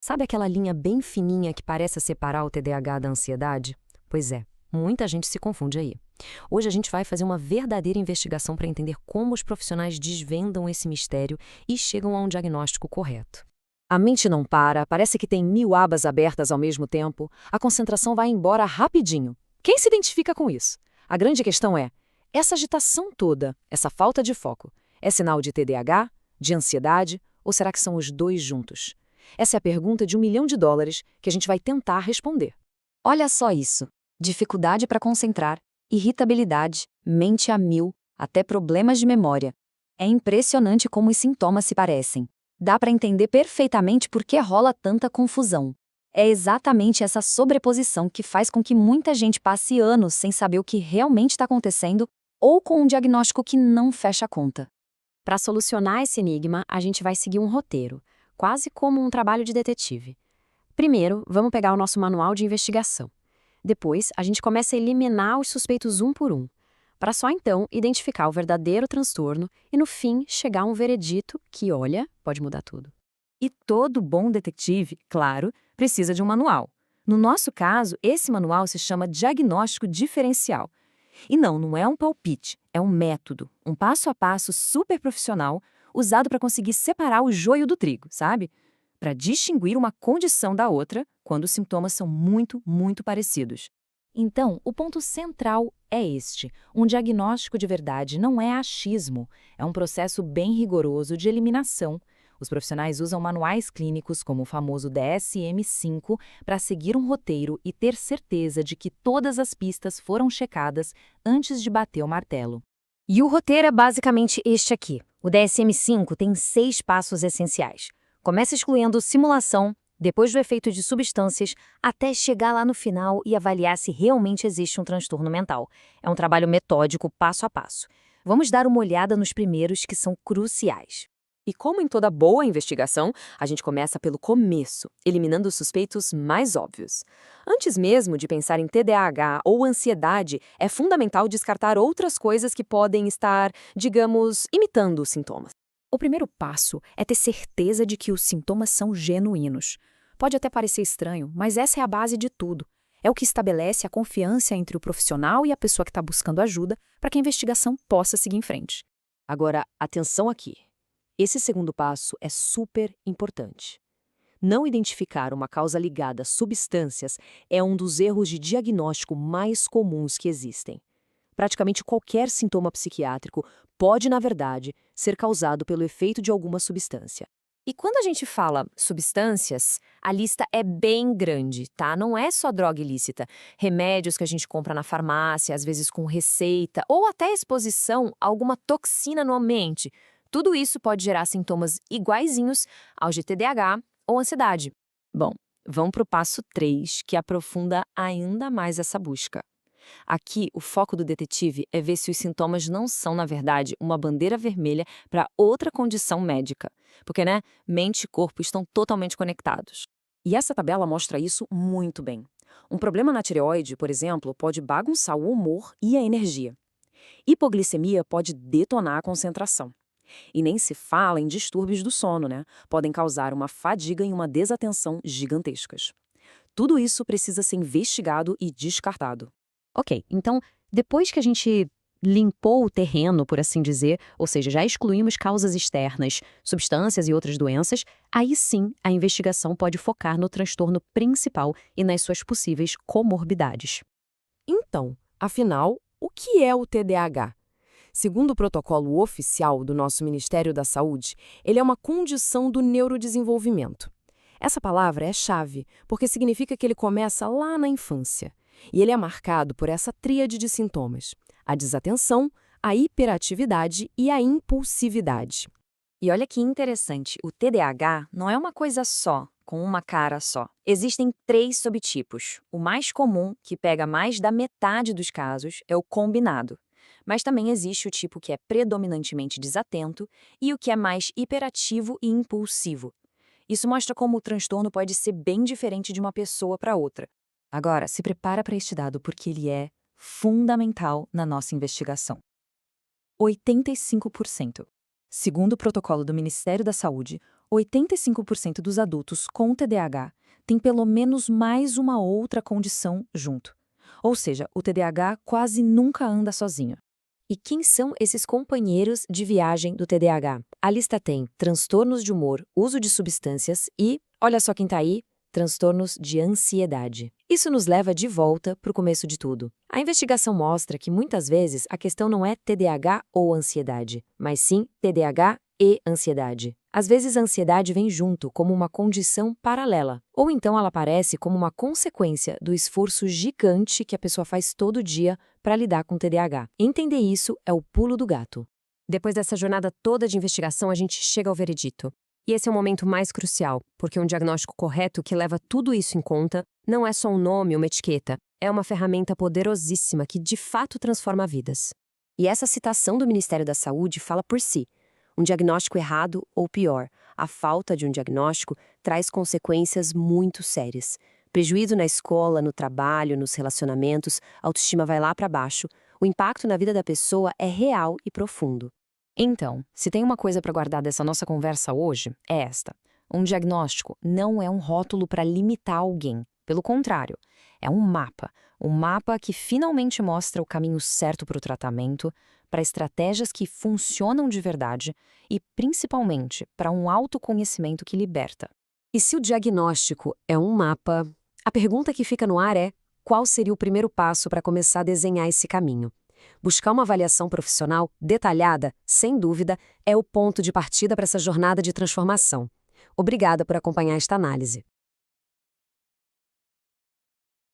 Sabe aquela linha bem fininha que parece separar o TDAH da ansiedade? Pois é, muita gente se confunde aí. Hoje a gente vai fazer uma verdadeira investigação para entender como os profissionais desvendam esse mistério e chegam a um diagnóstico correto. A mente não para, parece que tem 1000 abas abertas ao mesmo tempo, a concentração vai embora rapidinho. Quem se identifica com isso? A grande questão é, essa agitação toda, essa falta de foco, é sinal de TDAH, de ansiedade, ou será que são os dois juntos? Essa é a pergunta de US$ 1 milhão que a gente vai tentar responder. Olha só isso. Dificuldade para concentrar, irritabilidade, mente a mil, até problemas de memória. É impressionante como os sintomas se parecem. Dá para entender perfeitamente por que rola tanta confusão. É exatamente essa sobreposição que faz com que muita gente passe anos sem saber o que realmente está acontecendo ou com um diagnóstico que não fecha a conta. Para solucionar esse enigma, a gente vai seguir um roteiro, quase como um trabalho de detetive. Primeiro, vamos pegar o nosso manual de investigação. Depois, a gente começa a eliminar os suspeitos um por um, para só então identificar o verdadeiro transtorno e, no fim, chegar a um veredito que, olha, pode mudar tudo. E todo bom detetive, claro, precisa de um manual. No nosso caso, esse manual se chama Diagnóstico Diferencial. E não é um palpite, é um método, um passo a passo super profissional usado para conseguir separar o joio do trigo, sabe? Para distinguir uma condição da outra quando os sintomas são muito parecidos. Então, o ponto central é este. Um diagnóstico de verdade não é achismo, é um processo bem rigoroso de eliminação. Os profissionais usam manuais clínicos como o famoso DSM-5 para seguir um roteiro e ter certeza de que todas as pistas foram checadas antes de bater o martelo. E o roteiro é basicamente este aqui. O DSM-5 tem 6 passos essenciais. Começa excluindo simulação, depois do efeito de substâncias, até chegar lá no final e avaliar se realmente existe um transtorno mental. É um trabalho metódico, passo a passo. Vamos dar uma olhada nos primeiros, que são cruciais. E como em toda boa investigação, a gente começa pelo começo, eliminando os suspeitos mais óbvios. Antes mesmo de pensar em TDAH ou ansiedade, é fundamental descartar outras coisas que podem estar, digamos, imitando os sintomas. O primeiro passo é ter certeza de que os sintomas são genuínos. Pode até parecer estranho, mas essa é a base de tudo. É o que estabelece a confiança entre o profissional e a pessoa que está buscando ajuda para que a investigação possa seguir em frente. Agora, atenção aqui. Esse segundo passo é super importante. Não identificar uma causa ligada a substâncias é um dos erros de diagnóstico mais comuns que existem. Praticamente qualquer sintoma psiquiátrico pode, na verdade, ser causado pelo efeito de alguma substância. E quando a gente fala substâncias, a lista é bem grande, tá? Não é só droga ilícita. Remédios que a gente compra na farmácia, às vezes com receita, ou até exposição a alguma toxina no ambiente. Tudo isso pode gerar sintomas iguaizinhos aos de TDAH ou ansiedade. Bom, vamos para o passo 3, que aprofunda ainda mais essa busca. Aqui, o foco do detetive é ver se os sintomas não são, na verdade, uma bandeira vermelha para outra condição médica. Porque, mente e corpo estão totalmente conectados. E essa tabela mostra isso muito bem. Um problema na tireoide, por exemplo, pode bagunçar o humor e a energia. Hipoglicemia pode detonar a concentração. E nem se fala em distúrbios do sono, Podem causar uma fadiga e uma desatenção gigantescas. Tudo isso precisa ser investigado e descartado. Ok, então, depois que a gente limpou o terreno, por assim dizer, ou seja, já excluímos causas externas, substâncias e outras doenças, aí sim a investigação pode focar no transtorno principal e nas suas possíveis comorbidades. Então, afinal, o que é o TDAH? Segundo o protocolo oficial do nosso Ministério da Saúde, ele é uma condição do neurodesenvolvimento. Essa palavra é chave, porque significa que ele começa lá na infância. E ele é marcado por essa tríade de sintomas: a desatenção, a hiperatividade e a impulsividade. E olha que interessante, o TDAH não é uma coisa só, com uma cara só. Existem 3 subtipos. O mais comum, que pega mais da metade dos casos, é o combinado. Mas também existe o tipo que é predominantemente desatento e o que é mais hiperativo e impulsivo. Isso mostra como o transtorno pode ser bem diferente de uma pessoa para outra. Agora, se prepara para este dado porque ele é fundamental na nossa investigação. 85%. Segundo o protocolo do Ministério da Saúde, 85% dos adultos com TDAH têm pelo menos mais uma outra condição junto. Ou seja, o TDAH quase nunca anda sozinho. E quem são esses companheiros de viagem do TDAH? A lista tem transtornos de humor, uso de substâncias e, olha só quem tá aí, transtornos de ansiedade. Isso nos leva de volta para o começo de tudo. A investigação mostra que muitas vezes a questão não é TDAH ou ansiedade, mas sim TDAH e ansiedade. Às vezes a ansiedade vem junto como uma condição paralela, ou então ela aparece como uma consequência do esforço gigante que a pessoa faz todo dia para lidar com TDAH. Entender isso é o pulo do gato. Depois dessa jornada toda de investigação, a gente chega ao veredito. E esse é o momento mais crucial, porque um diagnóstico correto que leva tudo isso em conta não é só um nome ou uma etiqueta, é uma ferramenta poderosíssima que de fato transforma vidas. E essa citação do Ministério da Saúde fala por si. Um diagnóstico errado, ou pior, a falta de um diagnóstico, traz consequências muito sérias. Prejuízo na escola, no trabalho, nos relacionamentos, a autoestima vai lá para baixo, o impacto na vida da pessoa é real e profundo. Então, se tem uma coisa para guardar dessa nossa conversa hoje, é esta. Um diagnóstico não é um rótulo para limitar alguém. Pelo contrário, é um mapa que finalmente mostra o caminho certo para o tratamento, para estratégias que funcionam de verdade e, principalmente, para um autoconhecimento que liberta. E se o diagnóstico é um mapa, a pergunta que fica no ar é: qual seria o primeiro passo para começar a desenhar esse caminho? Buscar uma avaliação profissional detalhada, sem dúvida, é o ponto de partida para essa jornada de transformação. Obrigada por acompanhar esta análise.